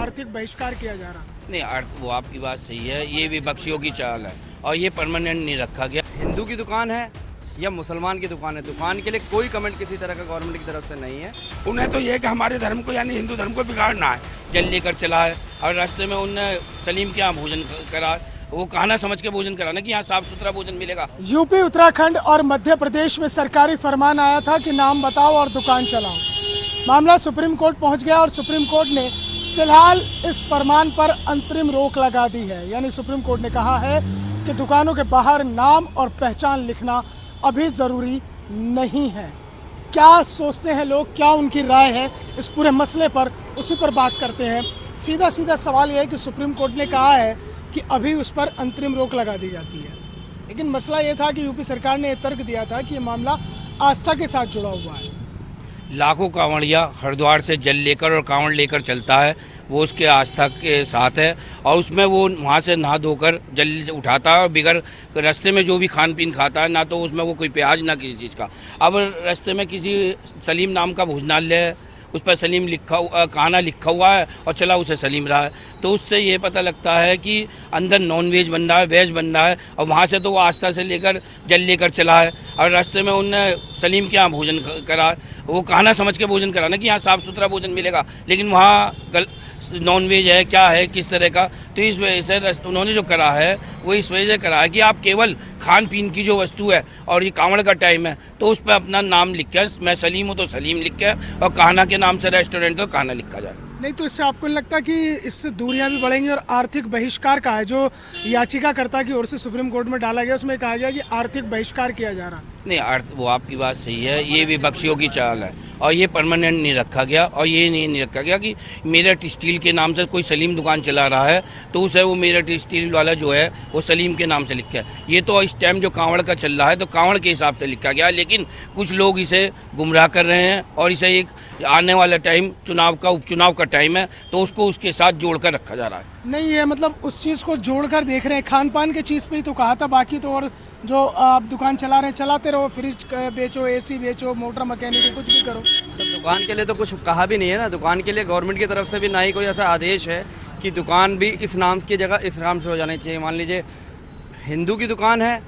आर्थिक बहिष्कार किया जा रहा। नहीं, वो आपकी बात सही है, ये विपक्षियों की चाल है और ये परमानेंट नहीं रखा गया। हिंदू की दुकान है या मुसलमान की दुकान है, दुकान के लिए कोई कमेंट किसी तरह का गवर्नमेंट की तरफ से नहीं है। उन्हें तो ये है कि हमारे धर्म को यानी हिंदू धर्म को बिगाड़ना है। जल लेकर चला है और रास्ते में उनने सलीम के यहाँ भोजन करा, वो कहना समझ के भोजन करा ना कि यहाँ साफ सुथरा भोजन मिलेगा। यूपी, उत्तराखंड और मध्य प्रदेश में सरकारी फरमान आया था कि नाम बताओ और दुकान चलाओ। मामला सुप्रीम कोर्ट पहुंच गया और सुप्रीम कोर्ट ने फिलहाल इस फरमान पर अंतरिम रोक लगा दी है। यानी सुप्रीम कोर्ट ने कहा है कि दुकानों के बाहर नाम और पहचान लिखना अभी ज़रूरी नहीं है। क्या सोचते हैं लोग, क्या उनकी राय है इस पूरे मसले पर, उसी पर बात करते हैं। सीधा सीधा सवाल यह है कि सुप्रीम कोर्ट ने कहा है कि अभी उस पर अंतरिम रोक लगा दी जाती है, लेकिन मसला ये था कि यूपी सरकार ने तर्क दिया था कि ये मामला आस्था के साथ जुड़ा हुआ है। लाखों कांवड़िया हरिद्वार से जल लेकर और कांवड़ लेकर चलता है, वो उसके आस्था के साथ है और उसमें वो वहाँ से नहा धोकर जल उठाता है और बिगर रास्ते में जो भी खान पीन खाता है, ना तो उसमें वो कोई प्याज ना किसी चीज़ का। अब रास्ते में किसी सलीम नाम का भोजनालय है, उस पर सलीम खाना लिखा हुआ है और चला उसे सलीम रहा है, तो उससे ये पता लगता है कि अंदर नॉन वेज बन रहा है, वेज बन रहा है। और वहाँ से तो वो आस्था से लेकर जल लेकर चला है और रास्ते में उनने सलीम के यहाँ भोजन करा, वो कहना समझ के भोजन करा ना कि यहाँ साफ़ सुथरा भोजन मिलेगा, लेकिन वहाँ नॉन वेज है, क्या है, किस तरह का। तो इस वजह से उन्होंने जो करा है वो इस वजह से करा है कि आप केवल खान पीन की जो वस्तु है और ये कांवड़ का टाइम है तो उस पर अपना नाम लिख के, मैं सलीम हूँ तो सलीम लिख के, और कहना के नाम से रेस्टोरेंट तो कहना लिखा जाए। नहीं तो इससे आपको नहीं लगता कि इससे दूरियां भी बढ़ेंगी? और आर्थिक बहिष्कार का है जो याचिकाकर्ता की ओर से सुप्रीम कोर्ट में डाला गया, उसमें कहा गया कि आर्थिक बहिष्कार किया जा रहा। नहीं, वो आपकी बात सही है, ये विपक्षियों की चाल है और ये परमानेंट नहीं रखा गया। और ये नहीं रखा गया कि मेरठ स्टील के नाम से कोई सलीम दुकान चला रहा है तो उसे वो मेरठ स्टील वाला जो है वो सलीम के नाम से लिखा है। ये तो इस टाइम जो कांवड़ का चल रहा है तो कांवड़ के हिसाब से लिखा गया, लेकिन कुछ लोग इसे गुमराह कर रहे हैं और इसे एक आने वाला टाइम चुनाव का, उपचुनाव का टाइम है तो उसको उसके साथ जोड़कर रखा जा रहा है। नहीं, ये मतलब उस चीज़ को जोड़कर देख रहे हैं। खान पान के चीज़ पे ही तो कहा था, बाकी तो और जो आप दुकान चला रहे हैं चलाते रहो, फ्रिज बेचो, एसी बेचो, मोटर मैकेनिक, कुछ भी करो। सब दुकान के लिए तो कुछ कहा भी नहीं है ना। दुकान के लिए गवर्नमेंट की तरफ से भी ना ही कोई ऐसा आदेश है कि दुकान भी इस नाम की जगह इस नाम से हो जानी चाहिए। मान लीजिए हिंदू की दुकान है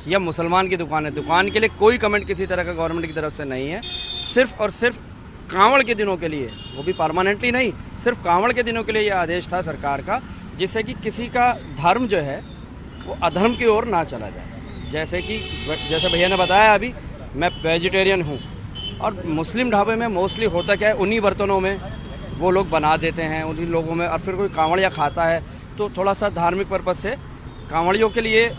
या मुसलमान की दुकान है, दुकान के लिए कोई कमेंट किसी तरह का गवर्नमेंट की तरफ से नहीं है। सिर्फ और सिर्फ कांवड़ के दिनों के लिए, वो भी परमानेंटली नहीं, सिर्फ कांवड़ के दिनों के लिए ये आदेश था सरकार का, जिससे कि किसी का धर्म जो है वो अधर्म की ओर ना चला जाए। जैसे भैया ने बताया अभी, मैं वेजिटेरियन हूँ और मुस्लिम ढाबे में मोस्टली होता क्या है, उन्हीं बर्तनों में वो लोग बना देते हैं, उन्हीं लोगों में। और फिर कोई कांवड़िया खाता है तो थोड़ा सा धार्मिक पर्पज़ से कांवड़ियों के लिए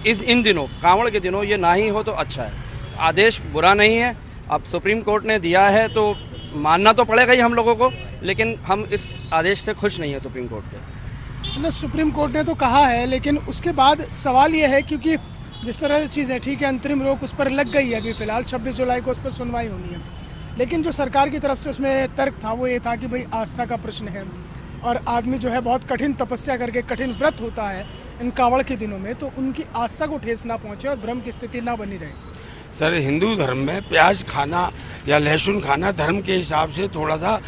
इन दिनों, कांवड़ के दिनों, ये ना ही हो तो अच्छा है। आदेश बुरा नहीं है, अब सुप्रीम कोर्ट ने दिया है तो मानना तो पड़ेगा ही हम लोगों को, लेकिन हम इस आदेश से खुश नहीं है सुप्रीम कोर्ट के। मतलब सुप्रीम कोर्ट ने तो कहा है, लेकिन उसके बाद सवाल ये है, क्योंकि जिस तरह से चीज़ है, ठीक है, अंतरिम रोक उस पर लग गई है अभी फ़िलहाल, 26 जुलाई को उस पर सुनवाई होनी है, लेकिन जो सरकार की तरफ से उसमें तर्क था वो ये था कि भाई आस्था का प्रश्न है और आदमी जो है बहुत कठिन तपस्या करके कठिन व्रत होता है इन कांवड़ के दिनों में, तो उनकी आस्था को ठेस ना पहुँचे और भ्रम की स्थिति ना बनी रहे। सर, हिंदू धर्म में प्याज खाना या लहसुन खाना धर्म के हिसाब से थोड़ा सा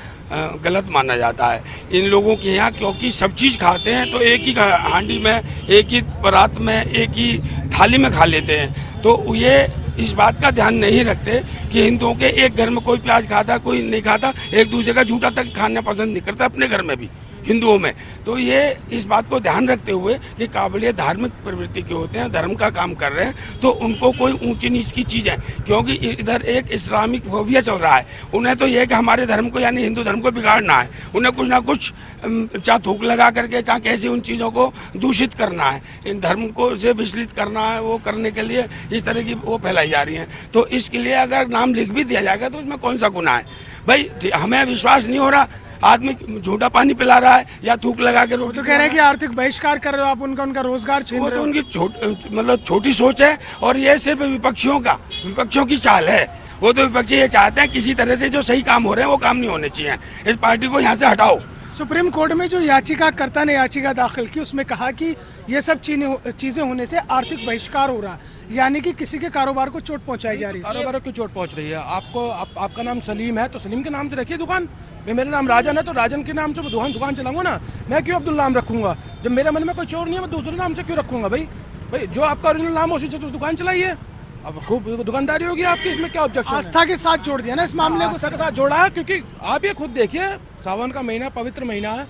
गलत माना जाता है इन लोगों के यहाँ, क्योंकि सब चीज़ खाते हैं तो एक ही हांडी में, एक ही परात में, एक ही थाली में खा लेते हैं। तो ये इस बात का ध्यान नहीं रखते कि हिंदुओं के एक घर में कोई प्याज खाता, कोई नहीं खाता, एक दूसरे का झूठा तक खाना पसंद नहीं करता अपने घर में भी, हिंदुओं में। तो ये इस बात को ध्यान रखते हुए कि काबिलियत धार्मिक प्रवृत्ति के होते हैं, धर्म का काम कर रहे हैं, तो उनको कोई ऊंची नीच की चीज़ है, क्योंकि इधर एक इस्लामिक फोबिया चल रहा है। उन्हें तो ये कि हमारे धर्म को यानी हिंदू धर्म को बिगाड़ना है, उन्हें कुछ ना कुछ चाहे थूक लगा करके, चाहे कैसे उन चीज़ों को दूषित करना है, इन धर्म को से विचलित करना है, वो करने के लिए इस तरह की वो फैलाई जा रही हैं। तो इसके लिए अगर नाम लिख भी दिया जाएगा तो उसमें कौन सा गुनाह है भाई? हमें विश्वास नहीं हो रहा, आदमी झूठा पानी पिला रहा है या थूक लगा के रोटी, तो कह रहे हैं कि आर्थिक बहिष्कार कर रहे हो आप, उनका रोजगार छीन रहे हो। तो उनकी मतलब छोटी सोच है और ये सिर्फ विपक्षियों की चाल है। वो तो विपक्षी ये चाहते हैं किसी तरह से जो सही काम हो रहे हैं वो काम नहीं होने चाहिए, इस पार्टी को यहाँ से हटाओ। सुप्रीम कोर्ट में जो याचिकाकर्ता ने याचिका दाखिल की उसमें कहा कि ये सब चीजें होने से आर्थिक बहिष्कार हो रहा है, यानी कि किसी के कारोबार को चोट पहुंचाई जा रही है। कारोबार को चोट पहुंच रही है। आपका नाम सलीम है तो सलीम के नाम से रखिए दुकान। मेरा नाम राजन है तो राजन के नाम से दुकान चलाऊंगा ना। मैं क्यों अब्दुल नाम रखूंगा? जब मेरे मन में कोई चोर नहीं है मैं दूसरे नाम से क्यों रखूंगा? भाई जो आपका ओरिजिनल नाम है उसी से तो दुकान चलाइए। अब खूब दुकानदारी होगी आपकी, इसमें क्या ऑब्जेक्शन है? आस्था के साथ जोड़ दिया ना इस मामले को। आस्था के साथ जोड़ा है क्योंकि आप ये खुद देखिए, सावन का महीना पवित्र महीना है,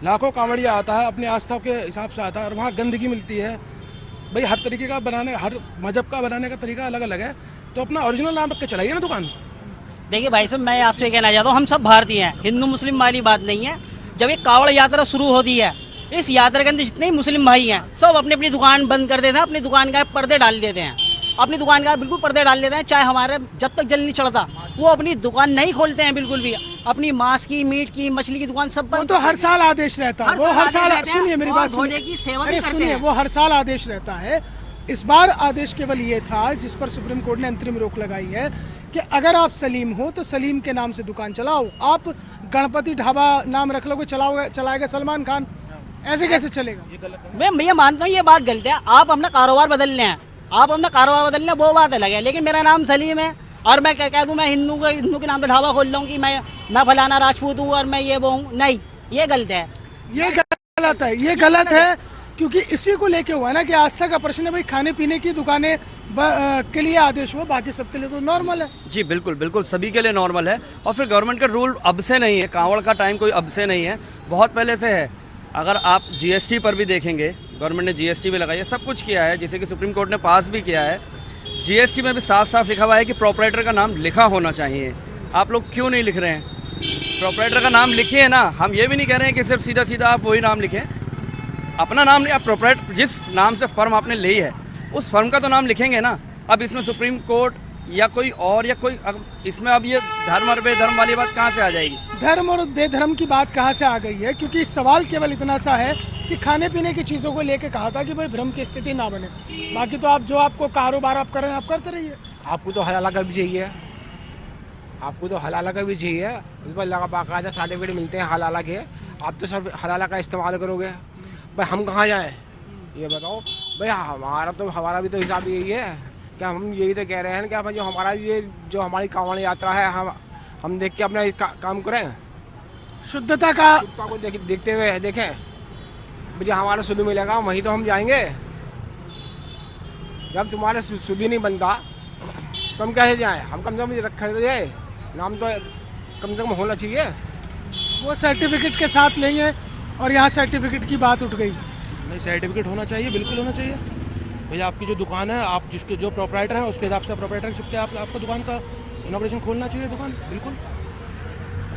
लाखों कांवड़िया आता है, अपने आस्था के हिसाब से आता है और वहाँ गंदगी मिलती है। भाई हर तरीके का बनाने, हर मजहब का बनाने का तरीका अलग अलग है, तो अपना ओरिजिनल नाम रख के चलाइए ना दुकान। देखिए भाई साहब, मैं आपसे कहना चाहता हूँ, हम सब भारतीय हैं, हिंदू मुस्लिम वाली बात नहीं है। जब एक कावड़ यात्रा शुरू होती है, इस यात्रा के अंदर जितने ही मुस्लिम भाई हैं सब अपनी अपनी दुकान बंद कर देते हैं, अपनी दुकान का पर्दे डाल देते हैं, अपनी दुकान का बिल्कुल पर्दे डाल देते हैं। चाहे हमारे जब तक जल नहीं चढ़ता वो अपनी दुकान नहीं खोलते हैं बिल्कुल भी। अपनी मांस की, मीट की, मछली की दुकान सब वो तो हर साल आदेश रहता है, वो हर साल, सुनिए मेरी बात सुनिए, वो हर साल आदेश रहता है। इस बार आदेश केवल ये था जिस पर सुप्रीम कोर्ट ने अंतरिम रोक लगाई है कि अगर आप सलीम हो तो सलीम के नाम से दुकान चलाओ। आप गणपति ढाबा नाम रख लोगे, चलाएगा सलमान खान, ऐसे कैसे चलेगा? मैं मानता हूँ ये बात गलत है। आप अपना कारोबार बदल लें, आप अपना कारोबार बदल लें, वो बात अलग है। लेकिन मेरा नाम सलीम है और मैं कह दूँ मैं हिंदू के नाम पे ढाबा खोल लूँ कि मैं फलाना राजपूत हूँ और मैं ये वो हूँ, नहीं, ये गलत है। ये गलत है क्योंकि इसी को लेके हुआ ना कि आस्था का प्रश्न है। भाई खाने पीने की दुकानें के लिए आदेश हुआ, बाकी सबके लिए तो नॉर्मल है। जी बिल्कुल बिल्कुल, सभी के लिए नॉर्मल है। और फिर गवर्नमेंट का रूल अब से नहीं है, कांवड़ का टाइम कोई अब से नहीं है, बहुत पहले से है। अगर आप जीएसटी पर भी देखेंगे, गवर्नमेंट ने जीएसटी भी लगाई है, सब कुछ किया है, जिसे कि सुप्रीम कोर्ट ने पास भी किया है। जीएसटी में भी साफ साफ लिखा हुआ है कि प्रोपराइटर का नाम लिखा होना चाहिए। आप लोग क्यों नहीं लिख रहे हैं? प्रोपराइटर का नाम लिखिए ना। हम ये भी नहीं कह रहे हैं कि सिर्फ सीधा सीधा आप वही नाम लिखें, अपना नाम नहीं, आप प्रोपराइटर जिस नाम से फर्म आपने ली है उस फर्म का तो नाम लिखेंगे ना। अब इसमें सुप्रीम कोर्ट या कोई और या कोई, इसमें अब ये धर्म और बेधर्म वाली बात कहाँ से आ जाएगी? धर्म और बेधर्म की बात कहाँ से आ गई है? क्योंकि सवाल केवल इतना सा है कि खाने पीने की चीज़ों को लेके कहा था कि भाई भ्रम की स्थिति ना बने। बाकी तो आप जो आपको कारोबार आप कर रहे हैं आप करते रहिए। आपको तो हलाला का भी चाहिए, आपको तो हलाला का भी चाहिए, उस पर लगा बाकायदा सर्टिफिकेट मिलते हैं हलाला के। आप तो सिर्फ हलाला का इस्तेमाल करोगे, भाई हम कहाँ जाएँ ये बताओ? भाई हमारा भी तो हिसाब यही है कि हम यही तो कह रहे हैं कि हम जो हमारी कांवड़ यात्रा है हम देख के अपना काम करें, शुद्धता को देखते हुए देखें। मुझे हमारा शुद्ध मिलेगा वहीं तो हम जाएंगे। जब तुम्हारा शुद्ध ही नहीं बनता तो हम कैसे जाएं? हम कम से कम रखे जाए नाम तो कम से कम होना चाहिए। वो सर्टिफिकेट के साथ लेंगे और यहाँ सर्टिफिकेट की बात उठ गई। नहीं, सर्टिफिकेट होना चाहिए, बिल्कुल होना चाहिए। भैया आपकी जो दुकान है, आप जिसके जो प्रोपराइटर है उसके हिसाब से प्रोपराइटरशिप के आपको दुकान का इनॉग्रेशन खोलना चाहिए दुकान, बिल्कुल।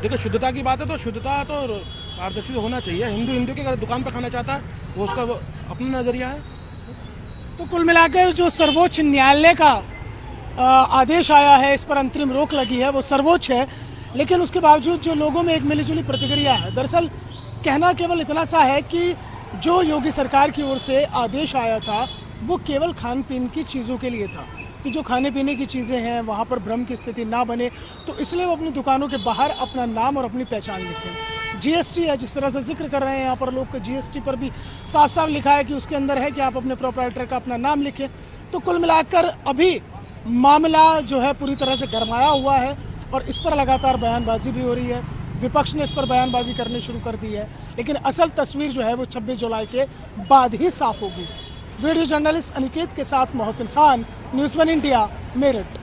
देखो शुद्धता की बात है तो शुद्धता तो पारदर्शी होना चाहिए। हिंदू की अगर दुकान पर खाना चाहता है वो उसका वो अपना नज़रिया है। तो कुल मिलाकर जो सर्वोच्च न्यायालय का आदेश आया है, इस पर अंतरिम रोक लगी है, वो सर्वोच्च है, लेकिन उसके बावजूद जो लोगों में एक मिलीजुली प्रतिक्रिया है। दरअसल कहना केवल इतना सा है कि जो योगी सरकार की ओर से आदेश आया था वो केवल खान पीन की चीज़ों के लिए था कि जो खाने पीने की चीज़ें हैं वहाँ पर भ्रम की स्थिति ना बने, तो इसलिए वो अपनी दुकानों के बाहर अपना नाम और अपनी पहचान लिखें। जीएसटी है, जिस तरह से जिक्र कर रहे हैं यहाँ पर लोग, जीएसटी पर भी साफ साफ लिखा है कि उसके अंदर है कि आप अपने प्रोपराइटर का अपना नाम लिखें। तो कुल मिलाकर अभी मामला जो है पूरी तरह से गरमाया हुआ है और इस पर लगातार बयानबाजी भी हो रही है। विपक्ष ने इस पर बयानबाजी करनी शुरू कर दी है, लेकिन असल तस्वीर जो है वो 26 जुलाई के बाद ही साफ होगी। वीडियो जर्नलिस्ट अनिकेत के साथ मोहसिन खान, न्यूज़ 1 इंडिया, मेरठ।